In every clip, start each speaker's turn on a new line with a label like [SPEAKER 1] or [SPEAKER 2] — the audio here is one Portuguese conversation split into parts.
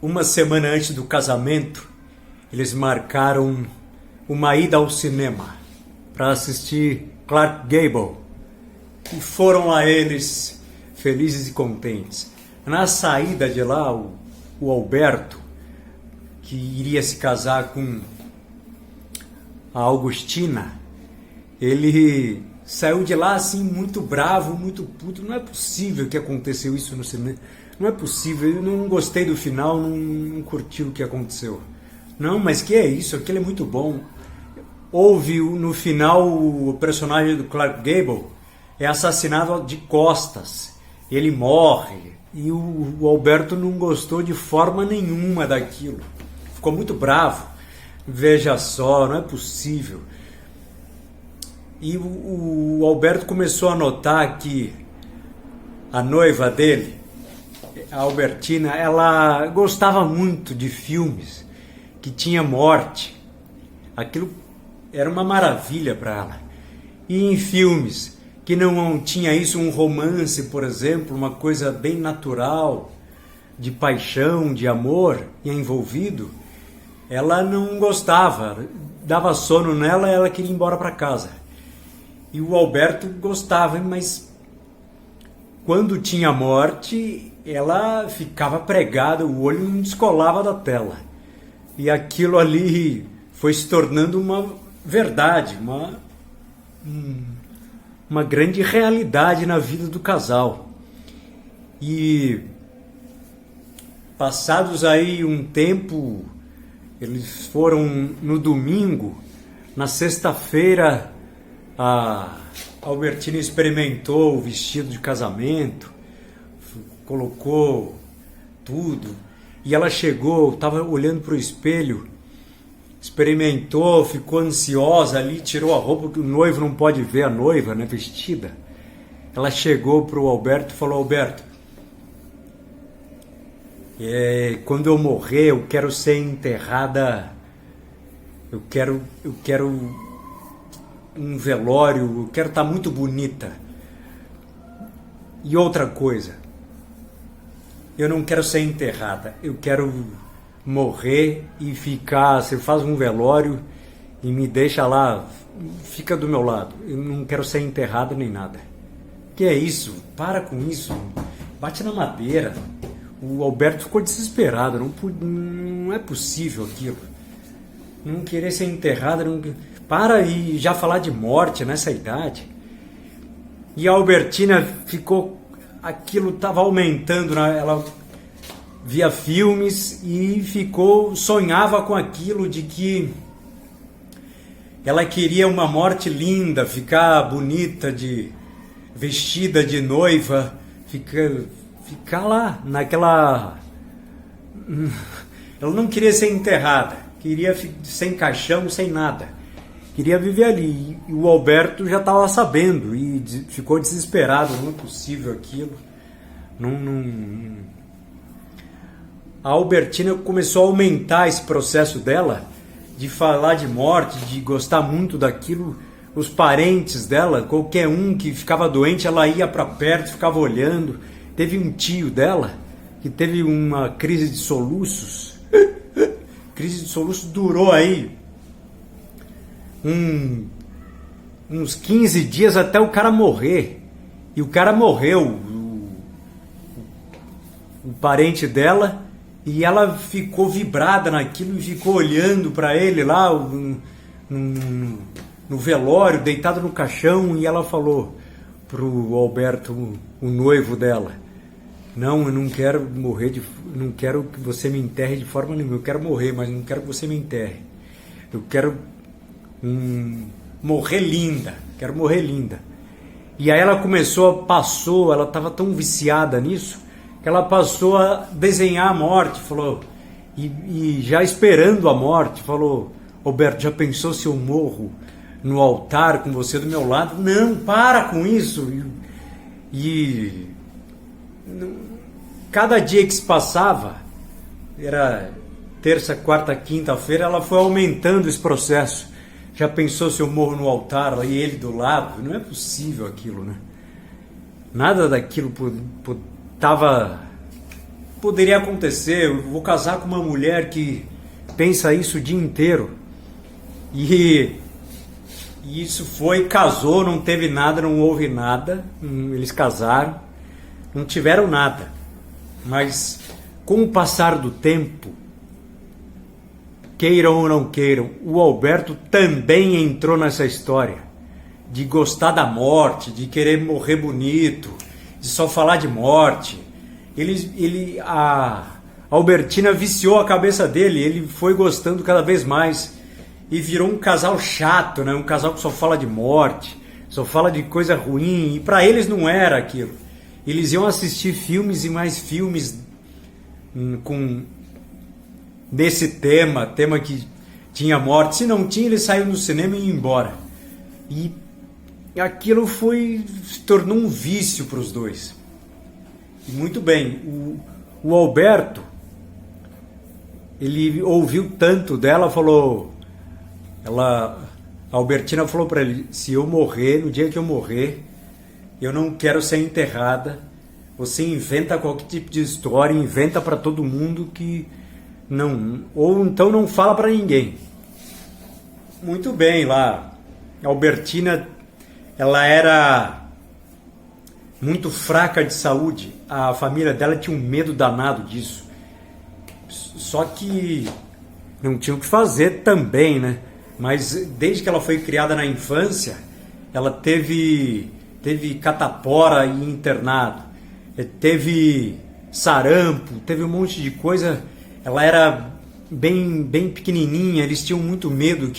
[SPEAKER 1] Uma semana antes do casamento, eles marcaram uma ida ao cinema para assistir Clark Gable. E foram lá eles, felizes e contentes. Na saída de lá, o Alberto, que iria se casar com a Augustina, ele saiu de lá assim muito bravo, muito puto. Não é possível que aconteceu isso no cinema. Não é possível, eu não gostei do final, não curti o que aconteceu. Não, mas que é isso? Aquilo é muito bom. Houve no final o personagem do Clark Gable é assassinado de costas. Ele morre e o Alberto não gostou de forma nenhuma daquilo. Ficou muito bravo. Veja só, não é possível. E o Alberto começou a notar que a noiva dele, a Albertina, ela gostava muito de filmes que tinha morte. Aquilo era uma maravilha para ela. E em filmes que não tinha isso, um romance, por exemplo, uma coisa bem natural, de paixão, de amor envolvido, ela não gostava. Dava sono nela e ela queria ir embora para casa. E o Alberto gostava, mas quando tinha morte, ela ficava pregada, o olho não descolava da tela. E aquilo ali foi se tornando uma verdade, uma grande realidade na vida do casal. E passados aí um tempo, eles foram no domingo, na sexta-feira, a Albertina experimentou o vestido de casamento, colocou tudo, e ela chegou, estava olhando para o espelho, experimentou, ficou ansiosa ali, tirou a roupa, que o noivo não pode ver a noiva, né, vestida. Ela chegou para o Alberto e falou: Alberto, quando eu morrer, eu quero ser enterrada, eu quero um velório, eu quero estar muito bonita. E outra coisa, eu não quero ser enterrada, eu quero morrer e ficar, você faz um velório e me deixa lá, fica do meu lado. Eu não quero ser enterrada nem nada. Que é isso? Para com isso. Bate na madeira. O Alberto ficou desesperado, não é possível aquilo. Não querer ser enterrada, não... Para e já falar de morte nessa idade. E a Albertina ficou, aquilo estava aumentando, né? Ela via filmes e sonhava com aquilo de que ela queria uma morte linda, ficar bonita, vestida de noiva, ficar lá naquela... Ela não queria ser enterrada, queria sem caixão, sem nada. Queria viver ali. E o Alberto já estava sabendo e ficou desesperado. Não é possível aquilo. A Albertina começou a aumentar esse processo dela de falar de morte, de gostar muito daquilo. Os parentes dela, qualquer um que ficava doente, ela ia para perto, ficava olhando. Teve um tio dela que teve uma crise de soluços. Crise de soluços durou aí uns 15 dias até o cara morrer. E o cara morreu, o parente dela, e ela ficou vibrada naquilo e ficou olhando para ele lá no velório, deitado no caixão, e ela falou pro Alberto, o noivo dela: não, eu não quero morrer, não quero que você me enterre de forma nenhuma, eu quero morrer, mas não quero que você me enterre. Eu quero morrer linda, quero morrer linda. E aí ela passou, ela estava tão viciada nisso, que ela passou a desenhar a morte, falou, e já esperando a morte, falou: Alberto, já pensou se eu morro no altar com você do meu lado? Não, para com isso. E cada dia que se passava, era terça, quarta, quinta-feira, ela foi aumentando esse processo. Já pensou se eu morro no altar e ele do lado? Não é possível aquilo, né? Nada daquilo estava poderia acontecer? Eu vou casar com uma mulher que pensa isso o dia inteiro. E isso foi, casou, não teve nada, não houve nada. Eles casaram, não tiveram nada. Mas com o passar do tempo, queiram ou não queiram, o Alberto também entrou nessa história de gostar da morte, de querer morrer bonito, de só falar de morte. A Albertina viciou a cabeça dele, ele foi gostando cada vez mais e virou um casal chato, né? Um casal que só fala de morte, só fala de coisa ruim, e para eles não era aquilo. Eles iam assistir filmes e mais filmes com desse tema que tinha morte. Se não tinha, eles saíam do cinema e iam embora. E aquilo se tornou um vício para os dois. E muito bem, o Alberto, ele ouviu tanto dela, a Albertina falou para ele: se eu morrer, no dia que eu morrer, eu não quero ser enterrada. Você inventa qualquer tipo de história, inventa para todo mundo que não, ou então não fala para ninguém. Muito bem, lá a Albertina, ela era muito fraca de saúde. A família dela tinha um medo danado disso. Só que não tinha o que fazer também, né? Mas desde que ela foi criada na infância, ela teve catapora e internado, teve sarampo, teve um monte de coisa. Ela era bem pequenininha, eles tinham muito medo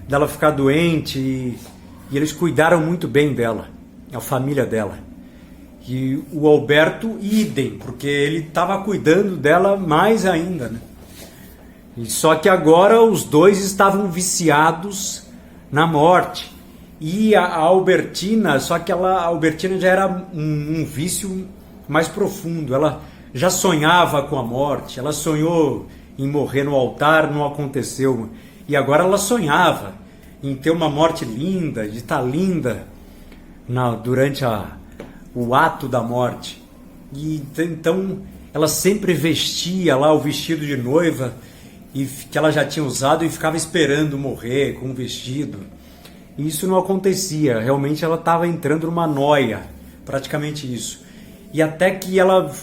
[SPEAKER 1] dela ficar doente e eles cuidaram muito bem dela, a família dela. E o Alberto, idem, porque ele estava cuidando dela mais ainda, né? E só que agora os dois estavam viciados na morte. E a Albertina, só que a Albertina já era um vício mais profundo. Ela já sonhava com a morte, ela sonhou em morrer no altar, não aconteceu. E agora ela sonhava em ter uma morte linda, de estar linda durante o ato da morte. E então ela sempre vestia lá o vestido de noiva que ela já tinha usado e ficava esperando morrer com o vestido. E isso não acontecia, realmente ela estava entrando numa noia, praticamente isso. E até que ela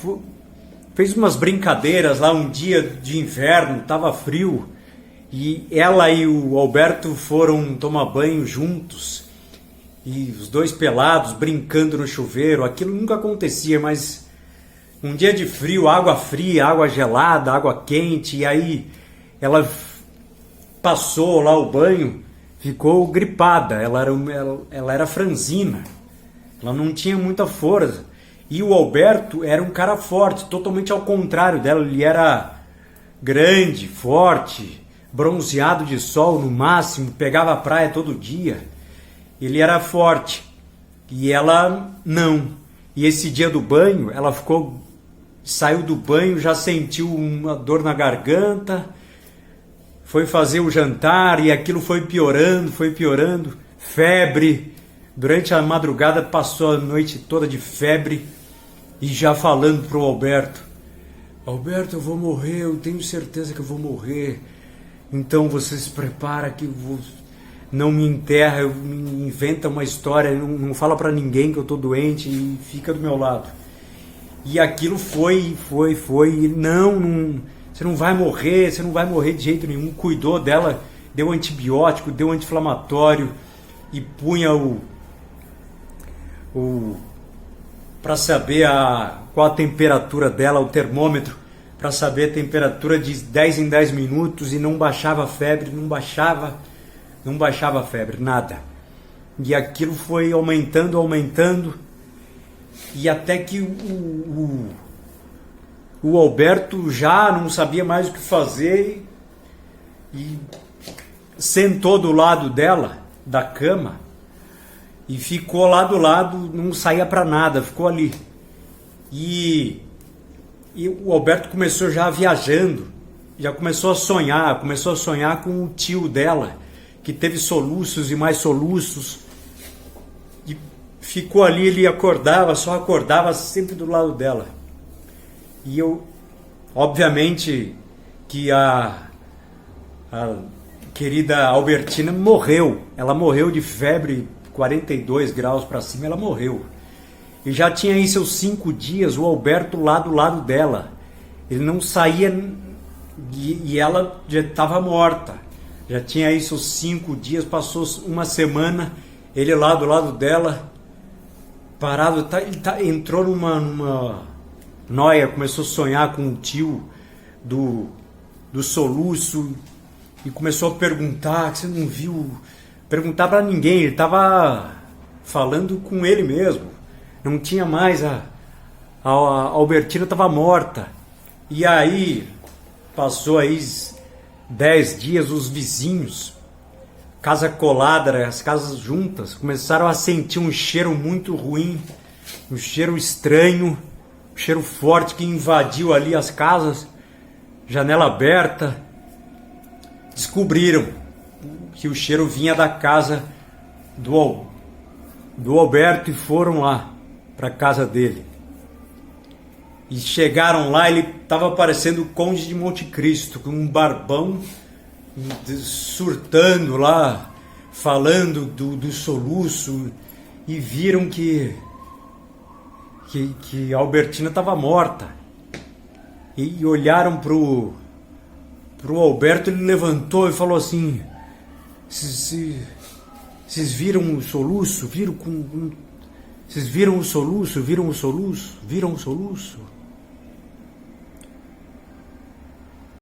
[SPEAKER 1] fez umas brincadeiras lá um dia de inverno, estava frio, e ela e o Alberto foram tomar banho juntos, e os dois pelados brincando no chuveiro. Aquilo nunca acontecia, mas um dia de frio, água fria, água gelada, água quente, e aí ela passou lá o banho, ficou gripada, ela era franzina, ela não tinha muita força. E o Alberto era um cara forte, totalmente ao contrário dela. Ele era grande, forte, bronzeado de sol no máximo, pegava a praia todo dia. Ele era forte e ela não. E esse dia do banho, ela saiu do banho, já sentiu uma dor na garganta, foi fazer o jantar e aquilo foi piorando, febre. Durante a madrugada passou a noite toda de febre e já falando pro Alberto: Alberto, eu vou morrer, eu tenho certeza que eu vou morrer. Então você se prepara que não me enterra, inventa uma história, não fala para ninguém que eu tô doente e fica do meu lado. E aquilo foi, não, você não vai morrer de jeito nenhum. Cuidou dela, deu antibiótico, deu anti-inflamatório e punha para saber qual a temperatura dela, o termômetro, para saber a temperatura de 10 em 10 minutos, e não baixava a febre, não baixava a febre, nada. E aquilo foi aumentando, e até que o Alberto já não sabia mais o que fazer e sentou do lado dela, da cama, e ficou lá do lado, não saía para nada, ficou ali. E o Alberto começou já viajando, já começou a sonhar com o tio dela, que teve soluços e mais soluços, e ficou ali, ele só acordava sempre do lado dela. E eu, obviamente, que a querida Albertina morreu. Ela morreu de febre, 42 graus para cima, ela morreu. E já tinha aí seus 5 dias o Alberto lá do lado dela. Ele não saía e ela já estava morta. Já tinha aí seus 5 dias, passou uma semana, ele lá do lado dela, parado, entrou numa noia, começou a sonhar com o tio do soluço e começou a perguntar, que você não viu, perguntar para ninguém, ele estava falando com ele mesmo, não tinha mais, a Albertina estava morta. E aí, passou aí 10 dias, os vizinhos, casa colada, as casas juntas, começaram a sentir um cheiro muito ruim, um cheiro estranho, um cheiro forte que invadiu ali as casas, janela aberta. Descobriram que o cheiro vinha da casa do Alberto e foram lá para a casa dele. E chegaram lá, ele estava parecendo o Conde de Monte Cristo, com um barbão, surtando lá, falando do soluço, e viram que a Albertina estava morta. E olharam pro Alberto, ele levantou e falou assim: vocês viram o soluço? Vocês viram o soluço? Viram o soluço? Viram o soluço?